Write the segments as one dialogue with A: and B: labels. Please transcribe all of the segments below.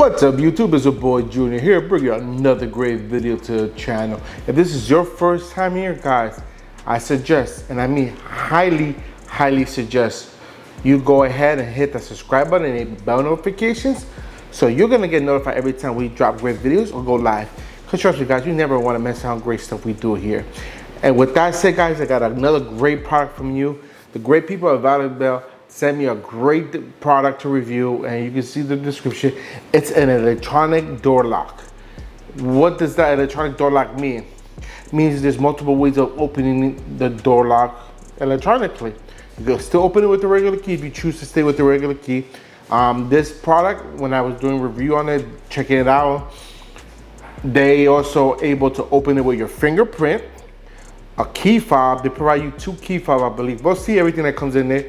A: What's up YouTube, it's your boy Junior here, bring you another great video to the channel. If this is your first time here, guys, I suggest, and I mean highly suggest, you go ahead and hit the subscribe button and enable bell notifications so you're gonna get notified every time we drop great videos or go live. Because trust me guys, you never want to miss out on great stuff we do here. And with that said guys, I got another great product from you. The great people at Volibel sent me a great product to review, and you can see the description. It's an electronic door lock. What does that electronic door lock mean? It means there's multiple ways of opening the door lock electronically. You can still open it with the regular key if you choose to stay with the regular key. This product, when I was doing a review on it, checking it out, they also able to open it with your fingerprint, a key fob. They provide you 2 key fobs, I believe. We'll see everything that comes in there.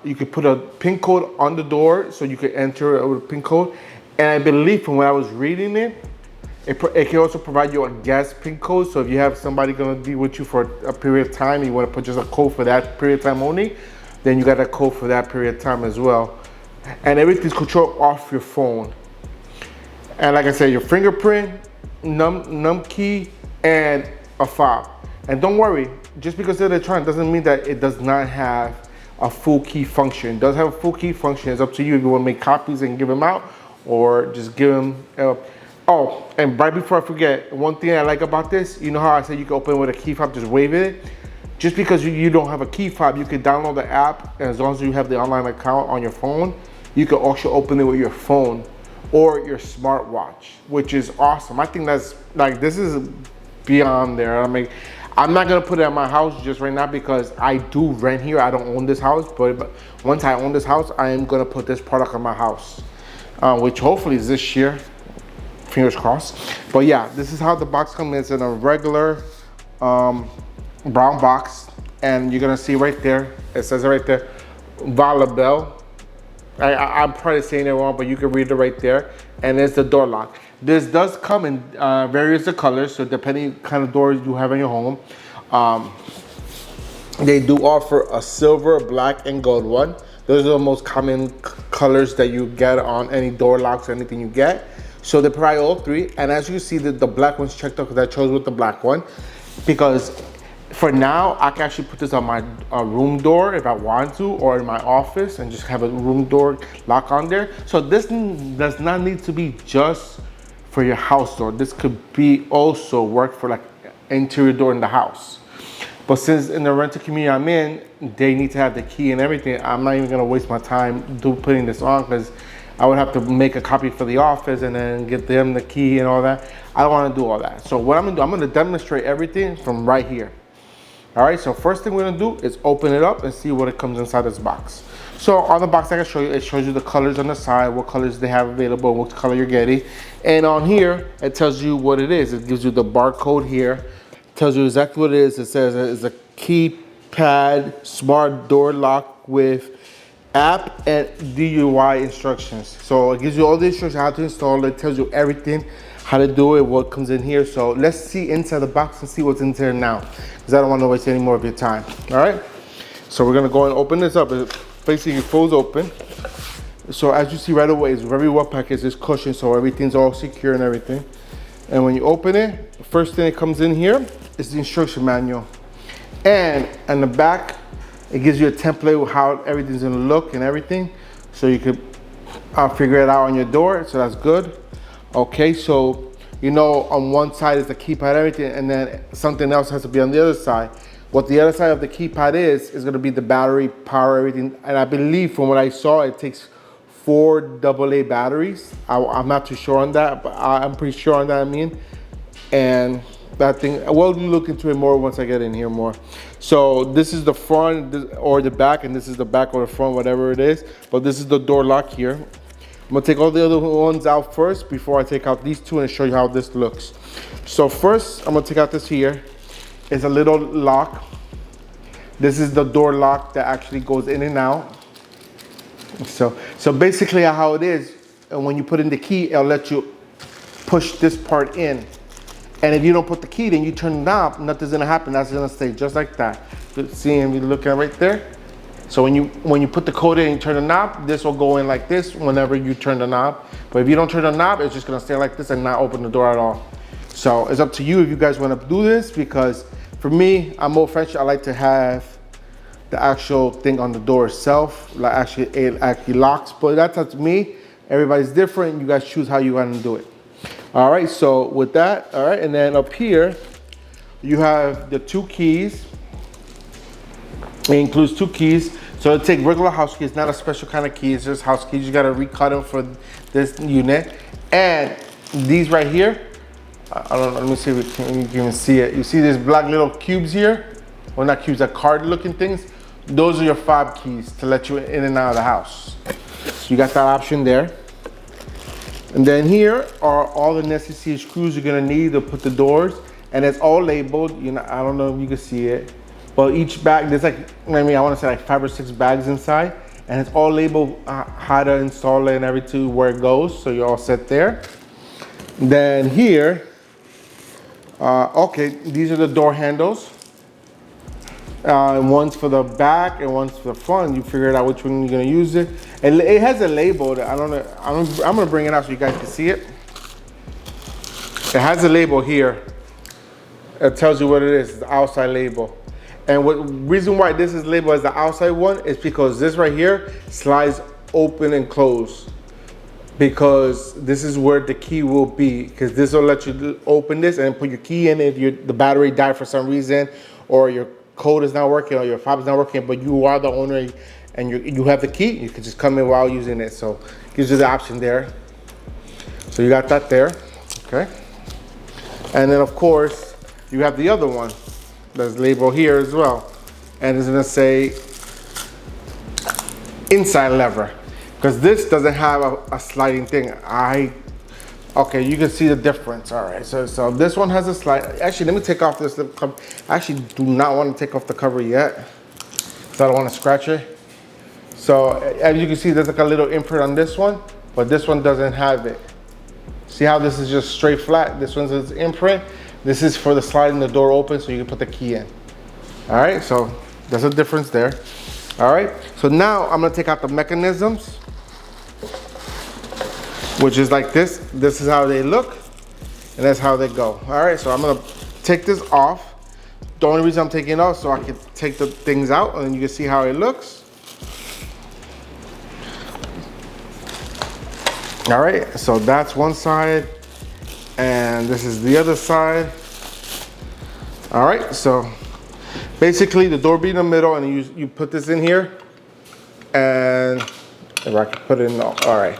A: You can put a PIN code on the door so you can enter it with a PIN code. And I believe from when I was reading it, it can also provide you a guest PIN code. So if you have somebody gonna be with you for a period of time, you wanna put just a code for that period of time only, then you got a code for that period of time as well. And everything's controlled off your phone. And like I said, your fingerprint, num key, and a fob. And don't worry, just because it's electronic doesn't mean that it does not have a full key function. It does have a full key function. It's up to you if you want to make copies and give them out, or just give them. Oh, and right before I forget, one thing I like about this, you know how I said you can open it with a key fob, just wave it? Just because you don't have a key fob, you can download the app, and as long as you have the online account on your phone, you can also open it with your phone or your smartwatch, which is awesome. I think that's like, this is beyond there. I mean, I'm not gonna put it at my house just right now because I do rent here. I don't own this house, but once I own this house, I am gonna put this product on my house, which hopefully is this year, fingers crossed. But yeah, this is how the box comes. It's in a regular brown box, and you're gonna see right there, it says it right there, Volibel. I'm probably saying it wrong, but you can read it right there. And it's the door lock. This does come in various colors, so depending kind of doors you have in your home. They do offer a silver, black, and gold one. Those are the most common colors that you get on any door locks or anything you get. So they provide all 3. And as you see, the black one's checked out because I chose with the black one. Because for now, I can actually put this on my room door if I want to, or in my office, and just have a room door lock on there. So this does not need to be just for your house door. This could be also work for like interior door in the house. But since in the rental community I'm in, they need to have the key and everything, I'm not even gonna waste my time putting this on, because I would have to make a copy for the office and then get them the key and all that. I don't wanna do all that. So what I'm gonna do, I'm gonna demonstrate everything from right here. All right, so first thing we're gonna do is open it up and see what it comes inside this box. So on the box I can show you, it shows you the colors on the side, what colors they have available, what color you're getting. And on here, it tells you what it is. It gives you the barcode here, it tells you exactly what it is. It says it's a keypad smart door lock with app and DUI instructions. So it gives you all the instructions how to install it, tells you everything, how to do it, what comes in here. So let's see inside the box and see what's in there now, because I don't want to waste any more of your time. All right, so we're gonna go and open this up. It basically folds open. So as you see right away, it's very well packaged. It's cushioned, so everything's all secure and everything. And when you open it, the first thing that comes in here is the instruction manual. And on the back, it gives you a template of how everything's gonna look and everything, so you could figure it out on your door. So that's good. Okay, so you know on one side is the keypad, everything, and then something else has to be on the other side. What the other side of the keypad is gonna be the battery, power, everything. And I believe from what I saw, it takes 4 AA batteries. I'm not too sure on that, but I'm pretty sure on that, I mean. And that thing, we'll look into it more once I get in here more. So this is the front or the back, and this is the back or the front, whatever it is. But this is the door lock here. I'm gonna take all the other ones out first before I take out these 2 and show you how this looks. So first, I'm gonna take out this here. It's a little lock. This is the door lock that actually goes in and out. So basically how it is, and when you put in the key, it'll let you push this part in. And if you don't put the key, then you turn the knob, nothing's gonna happen. That's gonna stay just like that. See, and you look at right there, So when you put the code in and you turn the knob, this will go in like this whenever you turn the knob. But if you don't turn the knob, it's just gonna stay like this and not open the door at all. So it's up to you if you guys wanna do this, because for me, I'm old fashioned. I like to have the actual thing on the door itself, like it actually locks, but that's up to me. Everybody's different. You guys choose how you want to do it. All right, so with that, all right, and then up here, you have the 2 keys. It includes 2 keys. So it'll take regular house keys, not a special kind of key. It's just house keys. You gotta recut them for this unit. And these right here, I don't know, let me see if you can even see it. You see these black little cubes here? Well, not cubes, like card looking things. Those are your fob keys to let you in and out of the house. So you got that option there. And then here are all the necessary screws you're gonna need to put the doors. And it's all labeled. You know, I don't know if you can see it, but each bag, there's like, I mean, I wanna say like 5 or 6 bags inside. And it's all labeled how to install it and everything, where it goes. So you're all set there. Then here, okay, these are the door handles. One's for the back and one's for the front. You figured out which one you're gonna use it. And it has a label that I don't know. I'm gonna bring it out so you guys can see it. It has a label here. It tells you what it is. It's the outside label. And what reason why this is labeled as the outside one is because this right here slides open and close. Because this is where the key will be. Because this will let you open this and put your key in if the battery died for some reason, or your code is not working, or your fob is not working, but you are the owner and you have the key. You can just come in while using it. So it gives you the option there. So you got that there, okay? And then of course, you have the other one that's labeled here as well. And it's gonna say inside lever. Because this doesn't have a sliding thing. Okay, you can see the difference. All right, so this one has a slide. Actually, let me take off this little cover. I actually do not want to take off the cover yet, so I don't want to scratch it. So as you can see, there's like a little imprint on this one, but this one doesn't have it. See how this is just straight flat? This one's an imprint. This is for the sliding the door open so you can put the key in. All right, so there's a difference there. All right, so now I'm gonna take out the mechanisms, which is like this. This is how they look, and that's how they go. All right, so I'm gonna take this off. The only reason I'm taking it off so I can take the things out, and then you can see how it looks. All right, so that's one side, and this is the other side. All right, so basically the door be in the middle, and you put this in here, and if I can put it in, all right.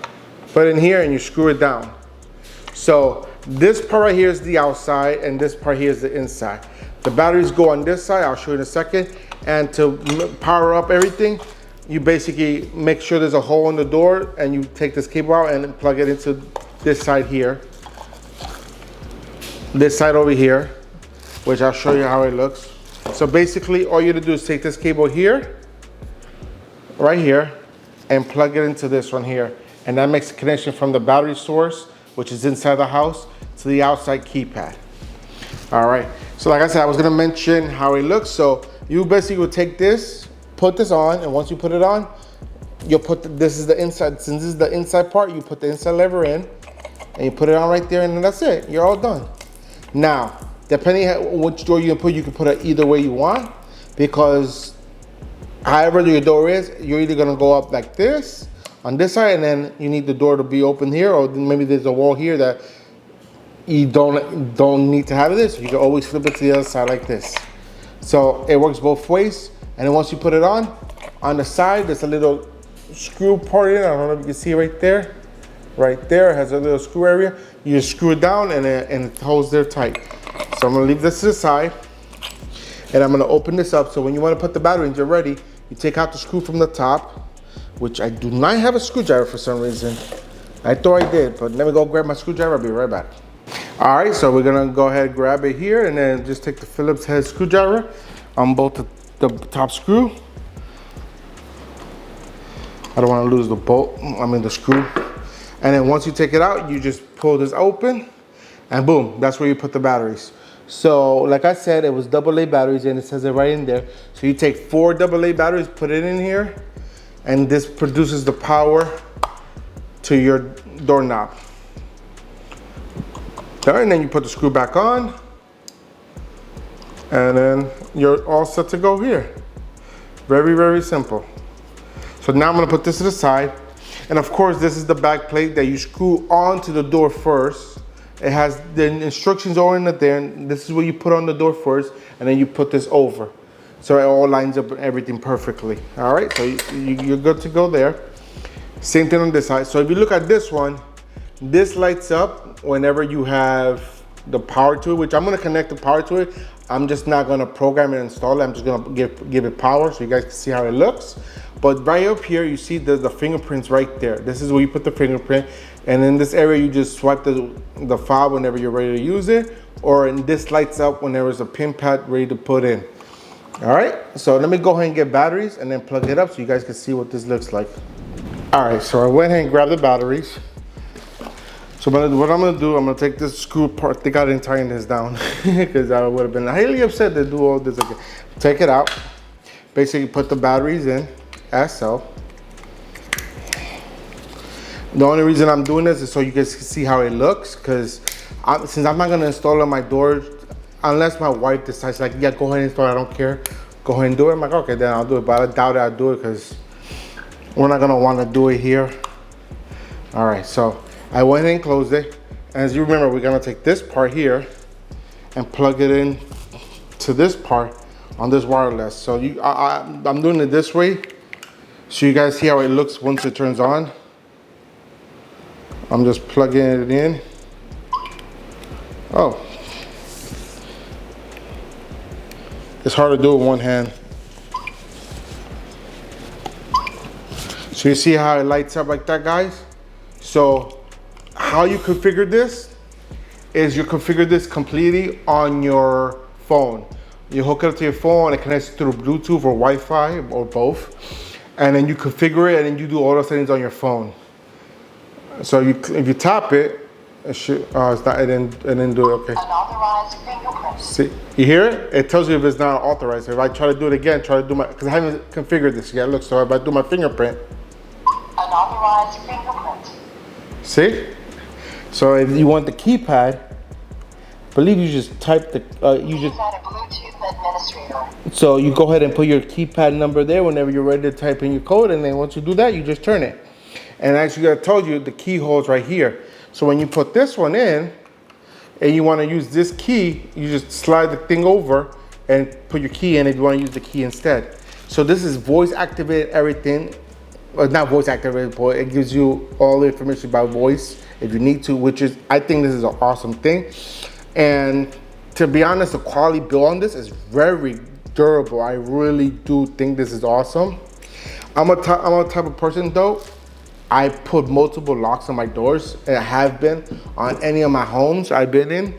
A: Put it in here and you screw it down. So this part right here is the outside and this part here is the inside. The batteries go on this side, I'll show you in a second. And to power up everything, you basically make sure there's a hole in the door and you take this cable out and plug it into this side here. This side over here, which I'll show you how it looks. So basically all you have to do is take this cable here, right here, and plug it into this one here. And that makes the connection from the battery source, which is inside the house, to the outside keypad. All right, so like I said, I was gonna mention how it looks. So you basically will take this, put this on, and once you put it on, you'll put, this is the inside, since this is the inside part, you put the inside lever in, and you put it on right there, and that's it, you're all done. Now, depending on which door you can put it either way you want, because however your door is, you're either gonna go up like this, on this side, and then you need the door to be open here, or maybe there's a wall here that you don't need to have this. You can always flip it to the other side like this. So it works both ways. And then once you put it on the side, there's a little screw part in. I don't know if you can see right there. Right there, it has a little screw area. You just screw it down and it holds there tight. So I'm gonna leave this to the side, and I'm gonna open this up. So when you wanna put the battery in, you're ready, you take out the screw from the top, which I do not have a screwdriver for some reason. I thought I did, but let me go grab my screwdriver. I'll be right back. All right, so we're gonna go ahead and grab it here, and then just take the Phillips head screwdriver on both the top screw. I don't wanna lose the bolt, the screw. And then once you take it out, you just pull this open, and boom, that's where you put the batteries. So like I said, it was AA batteries, and it says it right in there. So you take 4 AA batteries, put it in here, and this produces the power to your doorknob. All right, and then you put the screw back on, and then you're all set to go here. Very, very simple. So now I'm gonna put this to the side. And of course, this is the back plate that you screw onto the door first. It has the instructions all in it there, and this is what you put on the door first, and then you put this over. So it all lines up everything perfectly. All right, so you're good to go there. Same thing on this side. So if you look at this one, this lights up whenever you have the power to it, which I'm gonna connect the power to it. I'm just not gonna program and install it. I'm just gonna give it power so you guys can see how it looks. But right up here, you see the fingerprints right there. This is where you put the fingerprint. And in this area, you just swipe the fob whenever you're ready to use it. Or this lights up when there is a pin pad ready to put in. All right, so let me go ahead and get batteries and then plug it up so you guys can see what this looks like. All right, so I went ahead and grabbed the batteries. So what I'm gonna do, I'm gonna take this screw part. I think I didn't tighten this down because I would have been highly upset to do all this again. Take it out. Basically put the batteries in as so. The only reason I'm doing this is so you guys can see how it looks, because since I'm not gonna install it on my door, unless my wife decides like, yeah, go ahead and install it, I don't care. Go ahead and do it. I'm like, okay, then I'll do it. But I doubt I'll do it because we're not gonna wanna do it here. All right, so I went and closed it. As you remember, we're gonna take this part here and plug it in to this part on this wireless. So I'm doing it this way so you guys see how it looks once it turns on. I'm just plugging it in. Oh, it's hard to do with one hand. So you see how it lights up like that, guys? So how you configure this is you configure this completely on your phone. You hook it up to your phone, it connects through Bluetooth or Wi-Fi or both. And then you configure it and then you do all the settings on your phone. So if you tap it, it should, it's not, it didn't do it, okay.
B: Unauthorized fingerprint.
A: See, you hear it? It tells you if it's not authorized. If I try to do it again, because I haven't configured this yet. Look, so if I do my fingerprint.
B: Unauthorized fingerprint.
A: See? So if you want the keypad, I believe you just type the,
B: Please add a Bluetooth administrator.
A: So you go ahead and put your keypad number there whenever you're ready to type in your code, and then once you do that, you just turn it. And actually, I told you the key hole's right here. So when you put this one in, and you want to use this key, you just slide the thing over and put your key in if you want to use the key instead. So this is voice activated everything. Well, not voice activated, but it gives you all the information by voice if you need to, which is, I think this is an awesome thing. And to be honest, the quality build on this is very durable. I really do think this is awesome. I'm a type of person though, I put multiple locks on my doors, and I have been on any of my homes I've been in.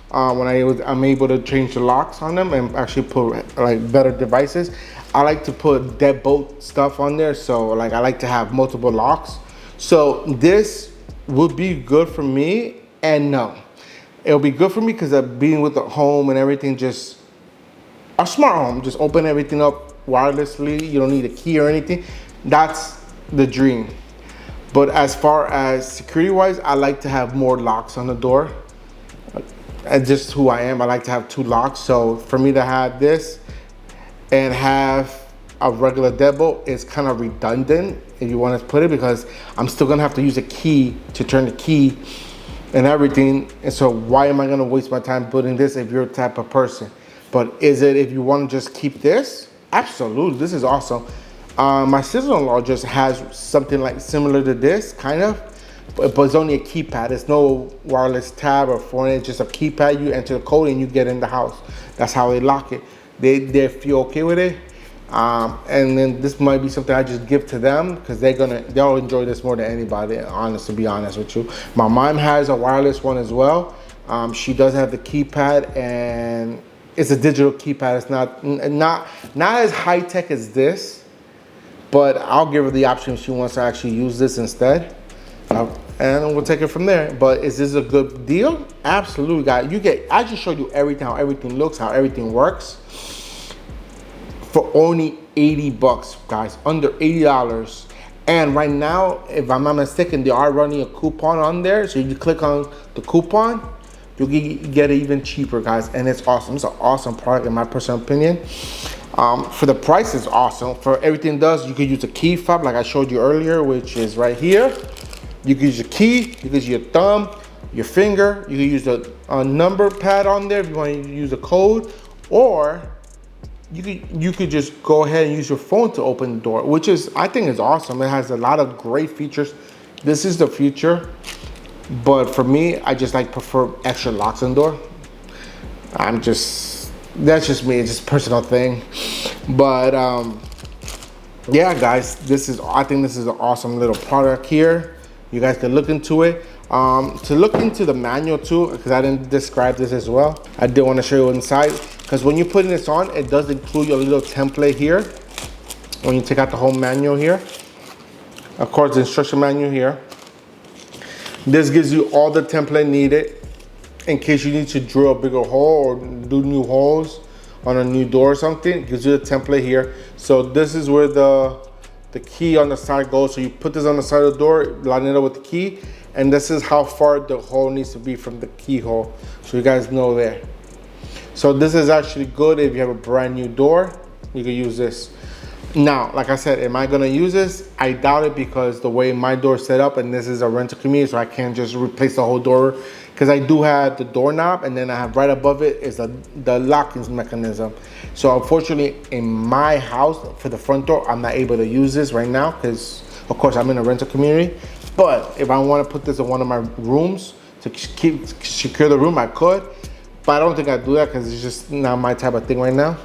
A: When I'm able to change the locks on them and actually put like better devices. I like to put deadbolt stuff on there, so like I like to have multiple locks. So this would be good for me, and no. It'll be good for me because of being with the home and everything, just a smart home, just open everything up wirelessly. You don't need a key or anything. That's the dream. But as far as security wise, I like to have more locks on the door. And just who I am, I like to have 2 locks. So for me to have this and have a regular deadbolt is kind of redundant if you want to put it, because I'm still gonna have to use a key to turn the key and everything. And so why am I gonna waste my time putting this if you're a type of person? But is it, if you want to just keep this? Absolutely, this is awesome. My sister-in-law just has something like similar to this, kind of, but it's only a keypad. It's no wireless tab or phone. It's just a keypad. You enter the code and you get in the house. That's how they lock it. They feel okay with it. And then this might be something I just give to them because they'll enjoy this more than anybody, honest, to be honest with you. My mom has a wireless one as well. She does have the keypad, and it's a digital keypad. It's not as high tech as this, but I'll give her the option if she wants to actually use this instead. and we'll take it from there. But is this a good deal? Absolutely, guys. I just showed you everything, how everything looks, how everything works, for only 80 bucks, guys, under $80. And right now, if I'm not mistaken, they are running a coupon on there. So you click on the coupon, you can get it even cheaper, guys. And it's awesome. It's an awesome product in my personal opinion. For the price, it's awesome. For everything it does, you could use a key fob like I showed you earlier, which is right here. You could use a key, you could use your thumb, your finger. You could use a number pad on there if you want to use a code, or you could just go ahead and use your phone to open the door, which is, I think, is awesome. It has a lot of great features. This is the future, but for me, I just prefer extra locks on the door. That's just me. It's just a personal thing. But yeah, guys, I think this is an awesome little product here. You guys can look into it. To look into the manual too, because I didn't describe this as well. I did want to show you inside, because when you're putting this on, it does include your little template here. When you take out the whole manual here, of course, the instruction manual here. This gives you all the template needed in case you need to drill a bigger hole or do new holes on a new door or something. It gives you the template here. So this is where the key on the side goes. So you put this on the side of the door, line it up with the key, and this is how far the hole needs to be from the keyhole, so you guys know there. So this is actually good if you have a brand new door. You can use this. Now, like I said, am I gonna use this? I doubt it, because the way my door is set up, and this is a rental community, so I can't just replace the whole door, because I do have the doorknob, and then I have right above it is the locking mechanism. So unfortunately, in my house, for the front door, I'm not able to use this right now, because of course I'm in a rental community. But if I want to put this in one of my rooms to secure the room, I could. But I don't think I'd do that, because it's just not my type of thing right now.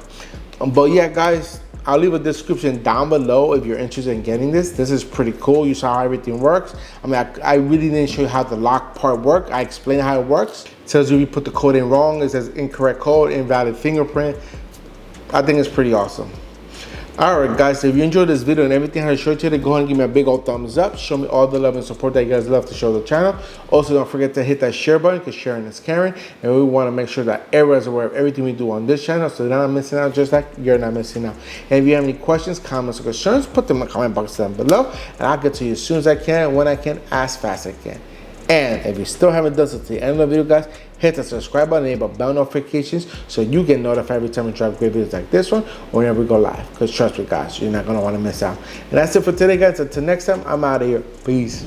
A: But yeah, guys, I'll leave a description down below if you're interested in getting this. This is pretty cool. You saw how everything works. I mean, I really didn't show you how the lock part works. I explained how it works. It tells you put the code in wrong. It says incorrect code, invalid fingerprint. I think it's pretty awesome. Alright, guys, if you enjoyed this video and everything I showed you today, go ahead and give me a big old thumbs up. Show me all the love and support that you guys love to show the channel. Also, don't forget to hit that share button, because sharing is caring. And we want to make sure that everyone's aware of everything we do on this channel, so they're not missing out, just like you're not missing out. And if you have any questions, comments, or concerns, put them in the comment box down below, and I'll get to you as soon as I can, when I can, as fast as I can. And if you still haven't done so to the end of the video, guys, hit the subscribe button, enable bell notifications, so you get notified every time we drop great videos like this one, or whenever we go live. Because trust me, guys, you're not going to want to miss out. And that's it for today, guys. Until next time, I'm out of here. Peace.